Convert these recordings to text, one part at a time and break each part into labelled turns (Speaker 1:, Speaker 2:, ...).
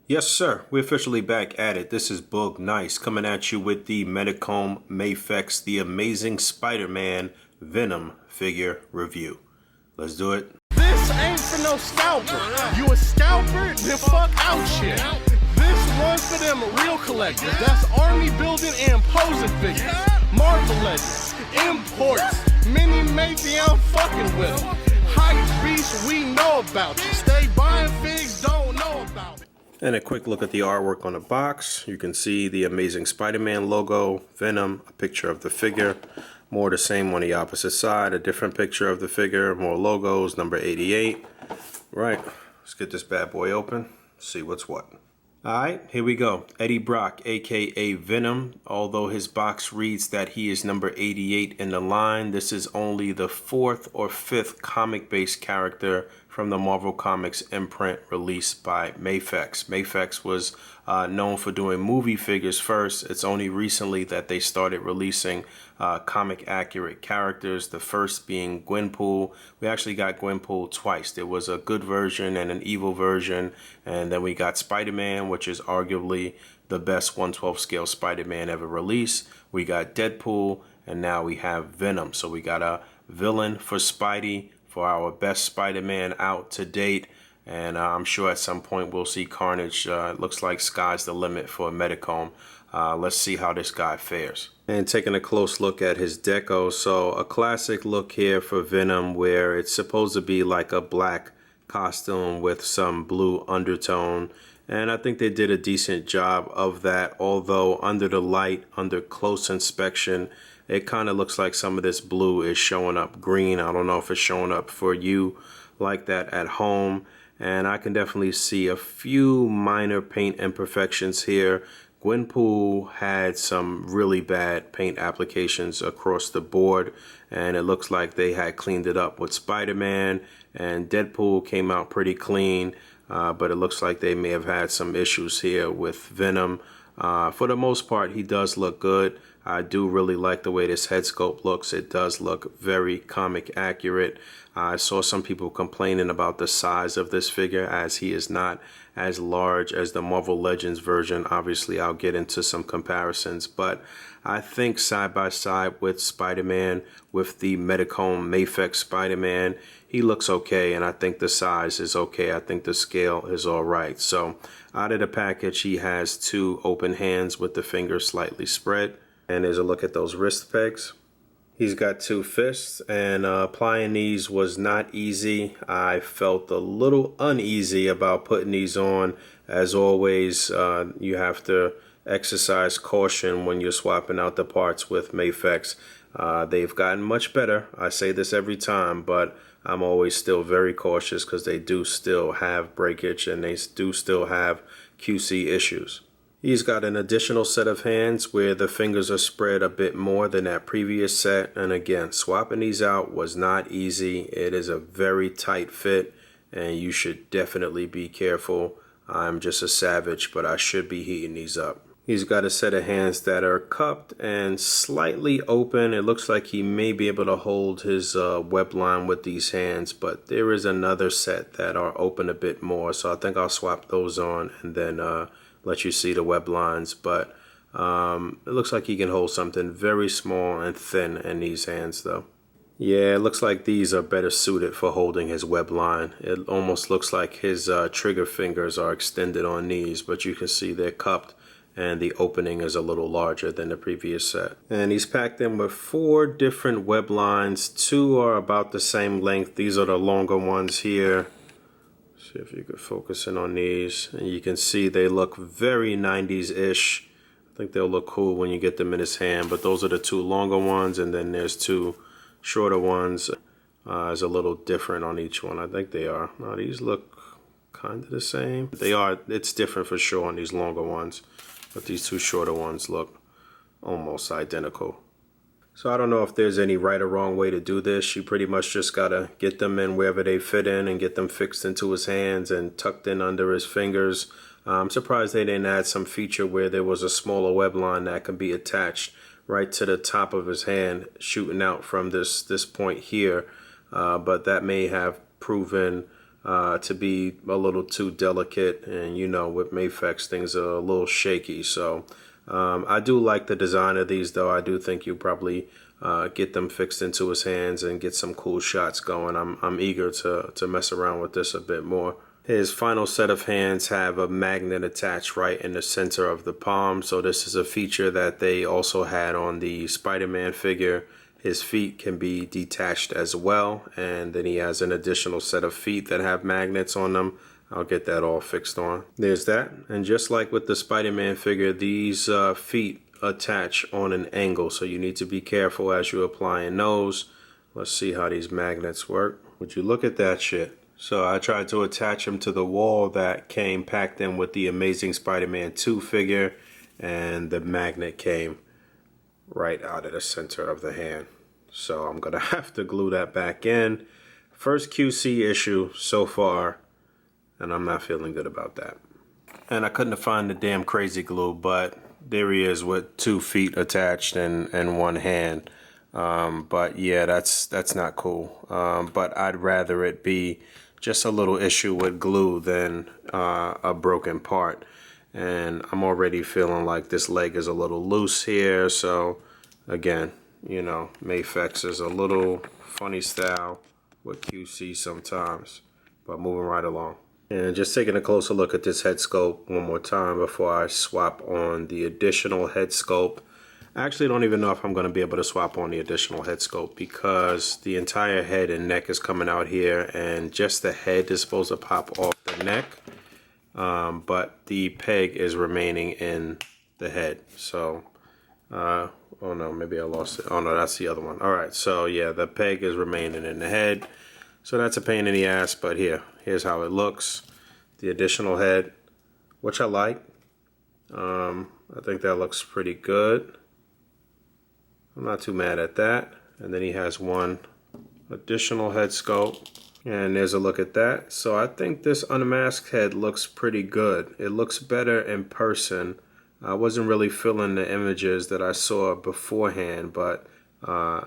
Speaker 1: Yes, sir. We're officially back at it. This is Boog Nice coming at you with the Medicom Mafex, the Amazing Spider-Man Venom figure review. Let's do it.
Speaker 2: This ain't for no scalper. You a scalper? Then fuck out shit. This one's for them real collectors. That's army building and posing figures. Marvel Legends, imports, mini Mayfield fucking with them. Hype beast, we know about you. Stay buying figs, don't know about it.
Speaker 1: And a quick look at the artwork on the box. You can see the Amazing Spider-Man logo, Venom, a picture of the figure. More the same on the opposite side, a different picture of the figure, more logos, number 88. Right, let's get this bad boy open, see what's what. Alright, here we go. Eddie Brock, aka Venom. Although his box reads that he is number 88 in the line, this is only the 4th or 5th comic-based character from the Marvel Comics imprint released by Mafex. Mafex was known for doing movie figures first. It's only recently that they started releasing comic accurate characters, the first being Gwenpool. We actually got Gwenpool twice. There was a good version and an evil version, and then we got Spider-Man, which is arguably the best 1/12 scale Spider-Man ever released. We got Deadpool, and now we have Venom. So we got a villain for Spidey, for our best Spider-Man out to date, and I'm sure at some point we'll see Carnage. It looks like sky's the limit for Medicom. Let's see how this guy fares. And taking a close look at his deco, so a classic look here for Venom where it's supposed to be like a black costume with some blue undertone, and I think they did a decent job of that, although under the light, under close inspection, it kind of looks like some of this blue is showing up green. I don't know if it's showing up for you like that at home. And I can definitely see a few minor paint imperfections here. Gwenpool had some really bad paint applications across the board, and it looks like they had cleaned it up with Spider-Man, and Deadpool came out pretty clean, but it looks like they may have had some issues here with Venom. For the most part, he does look good. I do really like the way this head sculpt looks. It does look very comic accurate. I saw some people complaining about the size of this figure, as he is not as large as the Marvel Legends version. Obviously, I'll get into some comparisons, but I think side by side with Spider-Man, with the Medicom Mafex Spider-Man, he looks okay, and I think the size is okay. I think the scale is all right. So out of the package, he has 2 open hands with the fingers slightly spread. And there's a look at those wrist pegs. He's got 2 fists, and applying these was not easy. I felt a little uneasy about putting these on. As always, you have to exercise caution when you're swapping out the parts with Mafex. They've gotten much better. I say this every time, but I'm always still very cautious because they do still have breakage and they do still have QC issues. He's got an additional set of hands where the fingers are spread a bit more than that previous set. And again, swapping these out was not easy. It is a very tight fit, and you should definitely be careful. I'm just a savage, but I should be heating these up. He's got a set of hands that are cupped and slightly open. It looks like he may be able to hold his web line with these hands, but there is another set that are open a bit more. So I think I'll swap those on and then let you see the web lines. But it looks like he can hold something very small and thin in these hands though. Yeah, it looks like these are better suited for holding his web line. It almost looks like his trigger fingers are extended on these, but you can see they're cupped and the opening is a little larger than the previous set. And he's packed in with 4 different web lines. 2 are about the same length. These are the longer ones here. See if you could focus in on these, and you can see they look very 90s-ish. I think they'll look cool when you get them in his hand, but those are the 2 longer ones, and then there's 2 shorter ones. Is a little different on each one. I think they are. Now these look kind of the same. They are. It's different for sure on these longer ones, but these 2 shorter ones look almost identical. So I don't know if there's any right or wrong way to do this. You pretty much just gotta get them in wherever they fit in and get them fixed into his hands and tucked in under his fingers. I'm surprised they didn't add some feature where there was a smaller web line that can be attached right to the top of his hand, shooting out from this point here. But that may have proven to be a little too delicate, and you know, with Mafex things are a little shaky. So I do like the design of these, though. I do think you probably get them fixed into his hands and get some cool shots going. I'm eager to mess around with this a bit more. His final set of hands have a magnet attached right in the center of the palm, so this is a feature that they also had on the Spider-Man figure. His feet can be detached as well, and then he has an additional set of feet that have magnets on them. I'll get that all fixed on. There's that, and just like with the Spider-Man figure, these feet attach on an angle, so you need to be careful as you're applying those. Let's see how these magnets work. Would you look at that shit? So I tried to attach him to the wall that came packed in with the Amazing Spider-Man 2 figure, and the magnet came right out of the center of the hand. So I'm gonna have to glue that back in. First QC issue so far, and I'm not feeling good about that. And I couldn't find the damn crazy glue, but there he is with 2 feet attached and 1 hand. But yeah, that's not cool. But I'd rather it be just a little issue with glue than a broken part. And I'm already feeling like this leg is a little loose here. So again, you know, Mafex is a little funny style with QC sometimes. But moving right along. And just taking a closer look at this head sculpt one more time before I swap on the additional head sculpt. I actually don't even know if I'm going to be able to swap on the additional head sculpt, because the entire head and neck is coming out here, and just the head is supposed to pop off the neck, but the peg is remaining in the head. So oh no, maybe I lost it. Oh no, that's the other one. All right, so yeah, the peg is remaining in the head, so that's a pain in the ass. But here's how it looks. The additional head, which I like. I think that looks pretty good. I'm not too mad at that. And then he has one additional head sculpt, and there's a look at that. So I think this unmasked head looks pretty good. It looks better in person. I wasn't really feeling the images that I saw beforehand, but and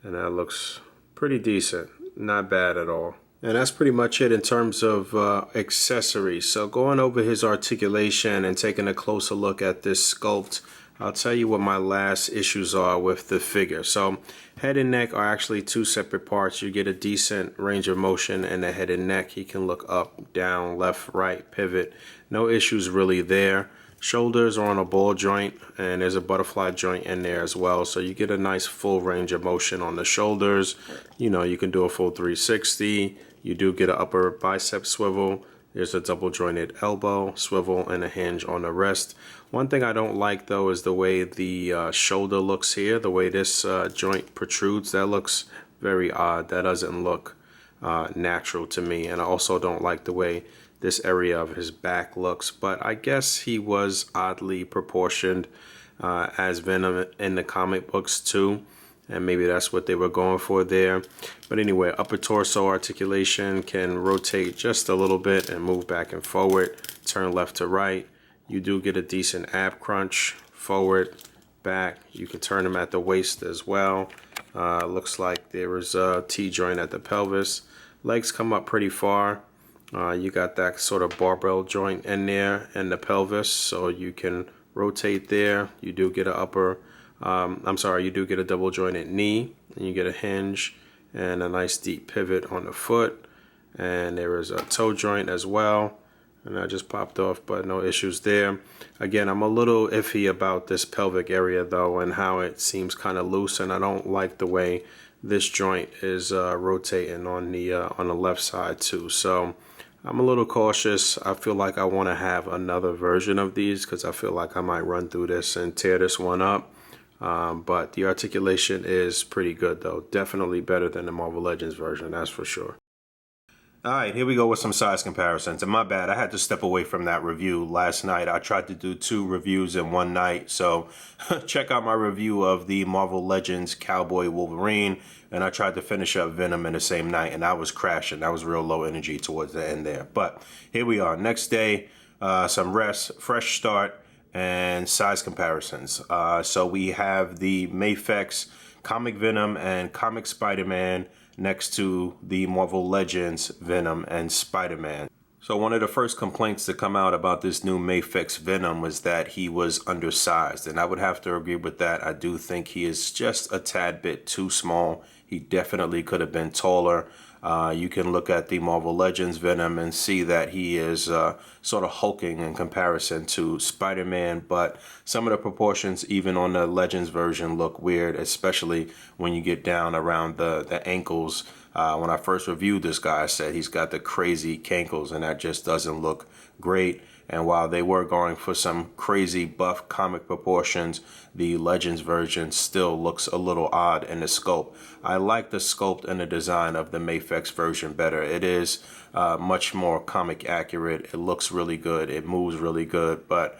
Speaker 1: that looks pretty decent. Not bad at all. And that's pretty much it in terms of accessories. So going over his articulation and taking a closer look at this sculpt, I'll tell you what my last issues are with the figure. So head and neck are actually 2 separate parts. You get a decent range of motion in the head and neck. He can look up, down, left, right, pivot. No issues really there. Shoulders are on a ball joint, and there's a butterfly joint in there as well. So you get a nice full range of motion on the shoulders. You know, you can do a full 360. You do get an upper bicep swivel. There's a double jointed elbow, swivel, and a hinge on the wrist. One thing I don't like though is the way the shoulder looks here, the way this joint protrudes. That looks very odd. That doesn't look natural to me. And I also don't like the way this area of his back looks. But I guess he was oddly proportioned as Venom in the comic books too. And maybe that's what they were going for there. But anyway, upper torso articulation can rotate just a little bit and move back and forward, turn left to right. You do get a decent ab crunch, forward, back. You can turn them at the waist as well. Looks like there is a T-joint at the pelvis. Legs come up pretty far. You got that sort of barbell joint in there in the pelvis, so you can rotate there. You do get you do get a double jointed knee, and you get a hinge and a nice deep pivot on the foot. And there is a toe joint as well, and that just popped off, but no issues there. Again, I'm a little iffy about this pelvic area though, and how it seems kind of loose, and I don't like the way this joint is rotating on the left side too. So I'm a little cautious. I feel like I want to have another version of these, because I feel like I might run through this and tear this one up. But the articulation is pretty good though. Definitely better than the Marvel Legends version, that's for sure. Alright, here we go with some size comparisons. And my bad, I had to step away from that review last night. I tried to do 2 reviews in one night. So check out my review of the Marvel Legends Cowboy Wolverine. And I tried to finish up Venom in the same night, and I was crashing. I was real low energy towards the end there. But here we are. Next day, some rest, fresh start, and size comparisons. So we have the Mafex Comic Venom and Comic Spider-Man next to the Marvel Legends Venom and Spider-Man. So one of the first complaints to come out about this new Mafex Venom was that he was undersized, and I would have to agree with that. I do think he is just a tad bit too small. He definitely could have been taller. You can look at the Marvel Legends Venom and see that he is sort of hulking in comparison to Spider-Man, but some of the proportions even on the Legends version look weird, especially when you get down around the ankles. When I first reviewed this guy, I said he's got the crazy cankles, and that just doesn't look great. And while they were going for some crazy buff comic proportions, the Legends version still looks a little odd in the sculpt. I like the sculpt and the design of the Mafex version better. It is much more comic accurate. It looks really good. It moves really good. But,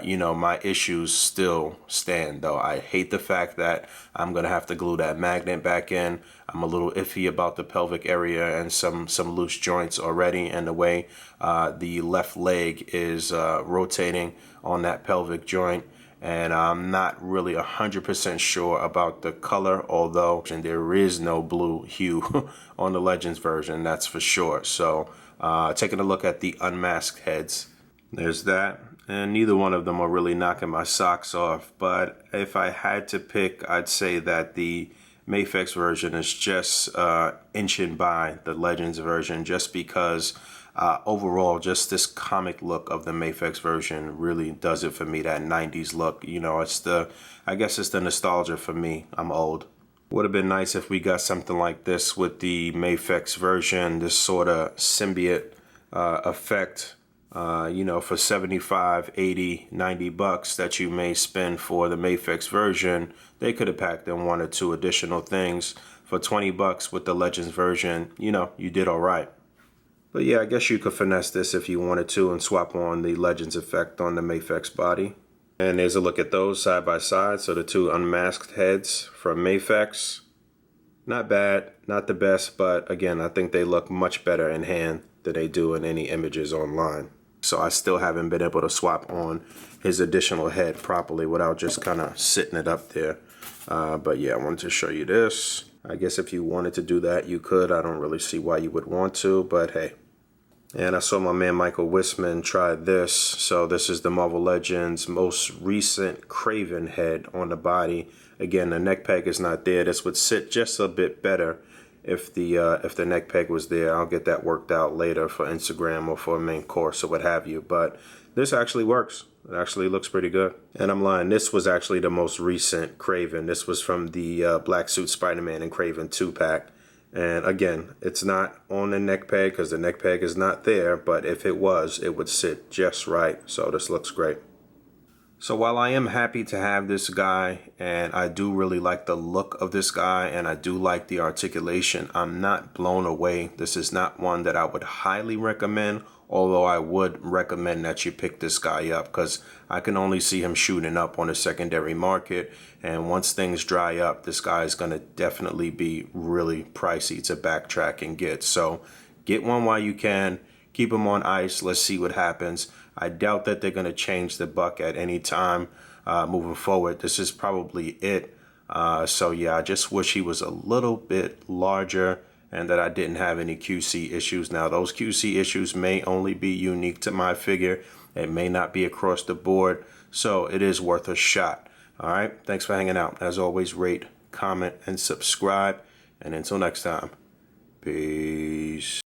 Speaker 1: you know, my issues still stand, though. I hate the fact that I'm going to have to glue that magnet back in. I'm a little iffy about the pelvic area and some loose joints already, and the way the left leg is rotating on that pelvic joint. And I'm not really 100% sure about the color, although there is no blue hue on the Legends version, that's for sure. So taking a look at the unmasked heads, there's that. And neither one of them are really knocking my socks off. But if I had to pick, I'd say that the Mafex version is just inching by the Legends version, just because overall, just this comic look of the Mafex version really does it for me. That 90s look, you know, I guess it's the nostalgia for me. I'm old. Would have been nice if we got something like this with the Mafex version, this sort of symbiote effect, you know, for 75, 80, 90 bucks that you may spend for the Mafex version. They could have packed in one or two additional things. For 20 bucks with the Legends version, you know, you did all right. But yeah, I guess you could finesse this if you wanted to and swap on the Legends effect on the Mafex body. And there's a look at those side by side. So the two unmasked heads from Mafex. Not bad, not the best, but again, I think they look much better in hand than they do in any images online. So I still haven't been able to swap on his additional head properly without just kind of sitting it up there. But yeah, I wanted to show you this. I guess if you wanted to do that, you could. I don't really see why you would want to, but hey. And I saw my man Michael Wisman try this. So this is the Marvel Legends most recent Kraven head on the body. Again, the neck peg is not there. This would sit just a bit better if the neck peg was there. I'll get that worked out later for Instagram or for a main course or what have you. But this actually works. It actually looks pretty good. And I'm lying, this was actually the most recent Kraven. This was from the Black Suit Spider-Man and Kraven 2-pack. And again, it's not on the neck peg because the neck peg is not there, but if it was, it would sit just right. So this looks great. So while I am happy to have this guy, and I do really like the look of this guy, and I do like the articulation, I'm not blown away. This is not one that I would highly recommend, although I would recommend that you pick this guy up because I can only see him shooting up on the secondary market. And once things dry up, this guy is going to definitely be really pricey to backtrack and get. So get one while you can. Keep him on ice. Let's see what happens. I doubt that they're going to change the buck at any time moving forward. This is probably it. So yeah, I just wish he was a little bit larger and that I didn't have any QC issues. Now, those QC issues may only be unique to my figure. It may not be across the board. So it is worth a shot. All right. Thanks for hanging out. As always, rate, comment, and subscribe. And until next time, peace.